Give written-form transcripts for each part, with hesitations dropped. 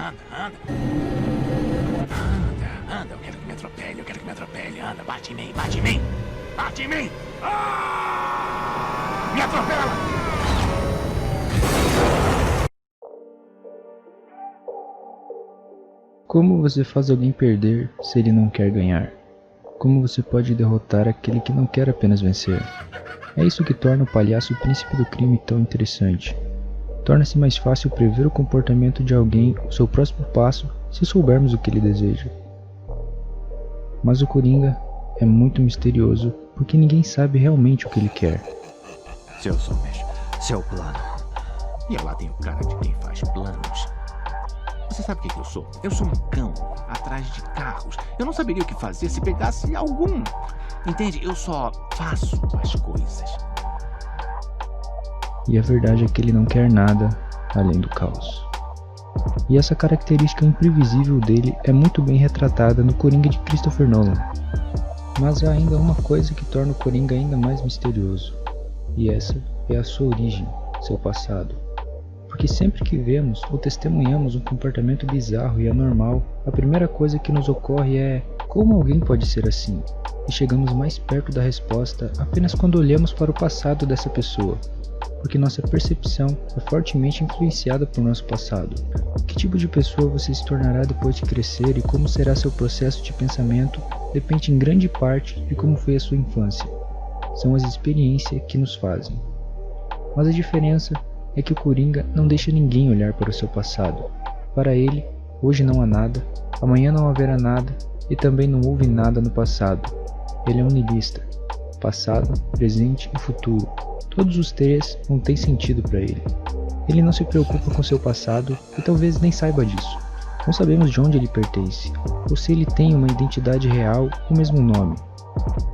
anda. Anda, eu quero que me atropele, anda, bate em mim. Bate em mim! Me atropela! Como você faz alguém perder se ele não quer ganhar? Como você pode derrotar aquele que não quer apenas vencer? É isso que torna o palhaço o príncipe do crime tão interessante. Torna-se mais fácil prever o comportamento de alguém ou seu próximo passo se soubermos o que ele deseja. Mas o Coringa é muito misterioso porque ninguém sabe realmente o que ele quer. Seus homens, seu plano. E eu lá tenho cara de quem faz planos. Você sabe o que eu sou? Eu sou um cão atrás de carros. Eu não saberia o que fazer se pegasse algum. Entende? Eu só faço as coisas. E a verdade é que ele não quer nada além do caos. E essa característica imprevisível dele é muito bem retratada no Coringa de Christopher Nolan. Mas há ainda uma coisa que torna o Coringa ainda mais misterioso. E essa é a sua origem, seu passado. Porque sempre que vemos ou testemunhamos um comportamento bizarro e anormal, a primeira coisa que nos ocorre é: como alguém pode ser assim? E chegamos mais perto da resposta apenas quando olhamos para o passado dessa pessoa. Porque nossa percepção é fortemente influenciada por nosso passado. Que tipo de pessoa você se tornará depois de crescer e como será seu processo de pensamento depende em grande parte de como foi a sua infância. São as experiências que nos fazem. Mas a diferença é que o Coringa não deixa ninguém olhar para o seu passado. Para ele, hoje não há nada, amanhã não haverá nada e também não houve nada no passado. Ele é um niilista. Passado, presente e futuro. Todos os três não têm sentido para ele. Ele não se preocupa com seu passado e talvez nem saiba disso. Não sabemos de onde ele pertence, ou se ele tem uma identidade real ou mesmo um nome.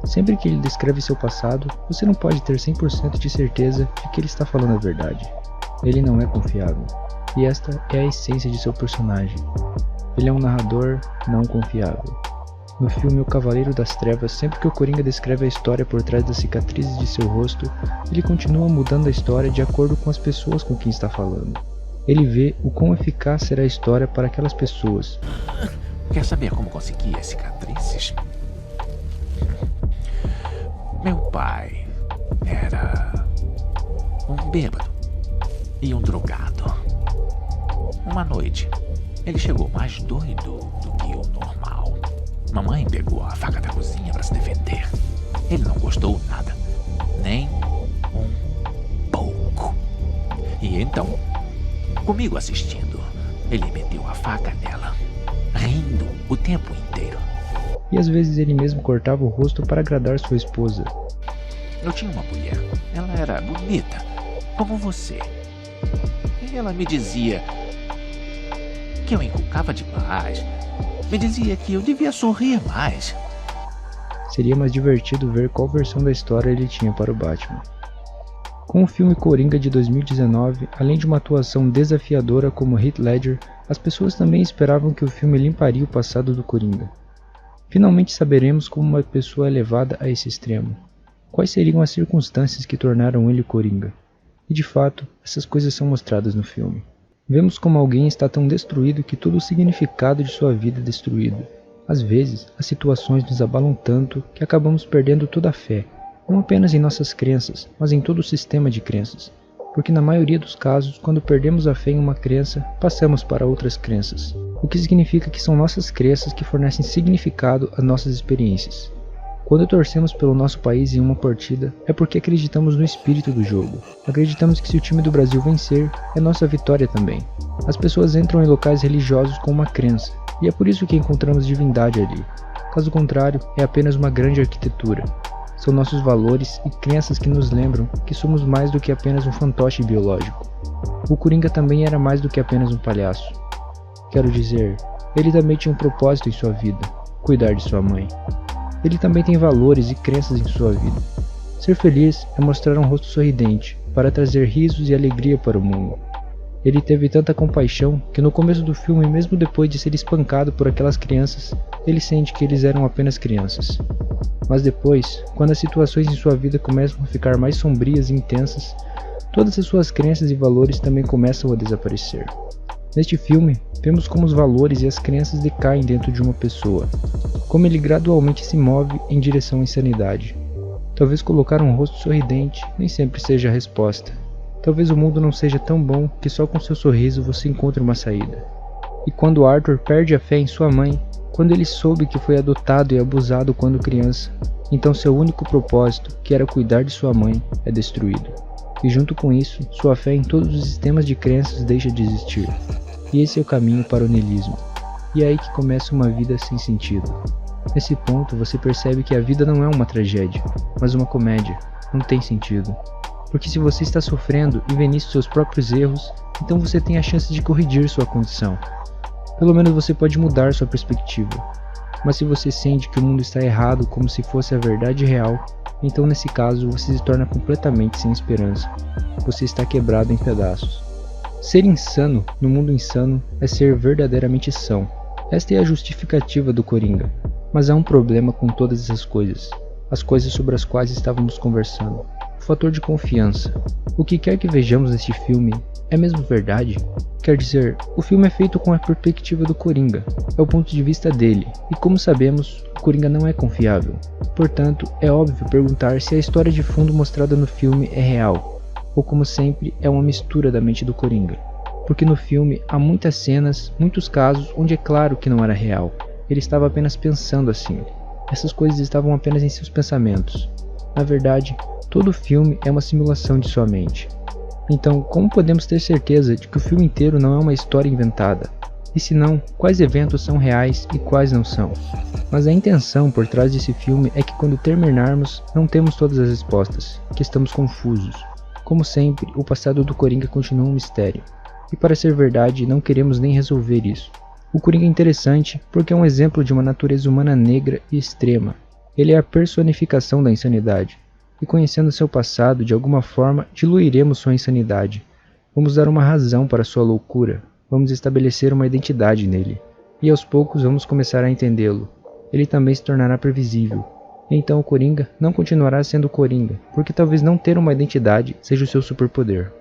Sempre que ele descreve seu passado, você não pode ter 100% de certeza de que ele está falando a verdade. Ele não é confiável, e esta é a essência de seu personagem. Ele é um narrador não confiável. No filme O Cavaleiro das Trevas, sempre que o Coringa descreve a história por trás das cicatrizes de seu rosto, ele continua mudando a história de acordo com as pessoas com quem está falando. Ele vê o quão eficaz será a história para aquelas pessoas. Quer saber como consegui as cicatrizes? Meu pai era um bêbado e um drogado. Uma noite, ele chegou mais doido do que o normal. Mamãe pegou a faca da cozinha para se defender. Ele não gostou nada, nem um pouco. E então, comigo assistindo, ele meteu a faca nela, rindo o tempo inteiro. E às vezes ele mesmo cortava o rosto para agradar sua esposa. Eu tinha uma mulher, ela era bonita, como você. E ela me dizia que eu encucava demais. Me dizia que eu devia sorrir mais. Seria mais divertido ver qual versão da história ele tinha para o Batman. Com o filme Coringa de 2019, além de uma atuação desafiadora como Heath Ledger, as pessoas também esperavam que o filme limparia o passado do Coringa. Finalmente saberemos como uma pessoa é levada a esse extremo. Quais seriam as circunstâncias que tornaram ele Coringa? E de fato, essas coisas são mostradas no filme. Vemos como alguém está tão destruído que todo o significado de sua vida é destruído. Às vezes, as situações nos abalam tanto que acabamos perdendo toda a fé, não apenas em nossas crenças, mas em todo o sistema de crenças. Porque na maioria dos casos, quando perdemos a fé em uma crença, passamos para outras crenças. O que significa que são nossas crenças que fornecem significado às nossas experiências. Quando torcemos pelo nosso país em uma partida, é porque acreditamos no espírito do jogo. Acreditamos que se o time do Brasil vencer, é nossa vitória também. As pessoas entram em locais religiosos com uma crença, e é por isso que encontramos divindade ali. Caso contrário, é apenas uma grande arquitetura. São nossos valores e crenças que nos lembram que somos mais do que apenas um fantoche biológico. O Coringa também era mais do que apenas um palhaço. Quero dizer, ele também tinha um propósito em sua vida, cuidar de sua mãe. Ele também tem valores e crenças em sua vida. Ser feliz é mostrar um rosto sorridente, para trazer risos e alegria para o mundo. Ele teve tanta compaixão que no começo do filme, mesmo depois de ser espancado por aquelas crianças, ele sente que eles eram apenas crianças. Mas depois, quando as situações em sua vida começam a ficar mais sombrias e intensas, todas as suas crenças e valores também começam a desaparecer. Neste filme, vemos como os valores e as crenças decaem dentro de uma pessoa, como ele gradualmente se move em direção à insanidade. Talvez colocar um rosto sorridente nem sempre seja a resposta. Talvez o mundo não seja tão bom que só com seu sorriso você encontre uma saída. E quando Arthur perde a fé em sua mãe, quando ele soube que foi adotado e abusado quando criança, então seu único propósito, que era cuidar de sua mãe, é destruído. E junto com isso, sua fé em todos os sistemas de crenças deixa de existir. E esse é o caminho para o niilismo. E é aí que começa uma vida sem sentido. Nesse ponto, você percebe que a vida não é uma tragédia, mas uma comédia. Não tem sentido. Porque se você está sofrendo e vê nisso seus próprios erros, então você tem a chance de corrigir sua condição. Pelo menos você pode mudar sua perspectiva. Mas se você sente que o mundo está errado como se fosse a verdade real, então nesse caso você se torna completamente sem esperança. Você está quebrado em pedaços. Ser insano no mundo insano é ser verdadeiramente são. Esta é a justificativa do Coringa. Mas há um problema com todas essas coisas. As coisas sobre as quais estávamos conversando. O fator de confiança. O que quer que vejamos neste filme é mesmo verdade? Quer dizer, o filme é feito com a perspectiva do Coringa. É o ponto de vista dele. E como sabemos, o Coringa não é confiável. Portanto, é óbvio perguntar se a história de fundo mostrada no filme é real. Ou como sempre, é uma mistura da mente do Coringa. Porque no filme há muitas cenas, muitos casos onde é claro que não era real. Ele estava apenas pensando assim. Essas coisas estavam apenas em seus pensamentos. Na verdade, todo o filme é uma simulação de sua mente. Então, como podemos ter certeza de que o filme inteiro não é uma história inventada? E se não, quais eventos são reais e quais não são? Mas a intenção por trás desse filme é que quando terminarmos, não temos todas as respostas, que estamos confusos. Como sempre, o passado do Coringa continua um mistério. E para ser verdade, não queremos nem resolver isso. O Coringa é interessante porque é um exemplo de uma natureza humana negra e extrema. Ele é a personificação da insanidade. E conhecendo seu passado, de alguma forma, diluiremos sua insanidade. Vamos dar uma razão para sua loucura. Vamos estabelecer uma identidade nele. E aos poucos vamos começar a entendê-lo. Ele também se tornará previsível. E então o Coringa não continuará sendo Coringa, porque talvez não ter uma identidade seja o seu superpoder.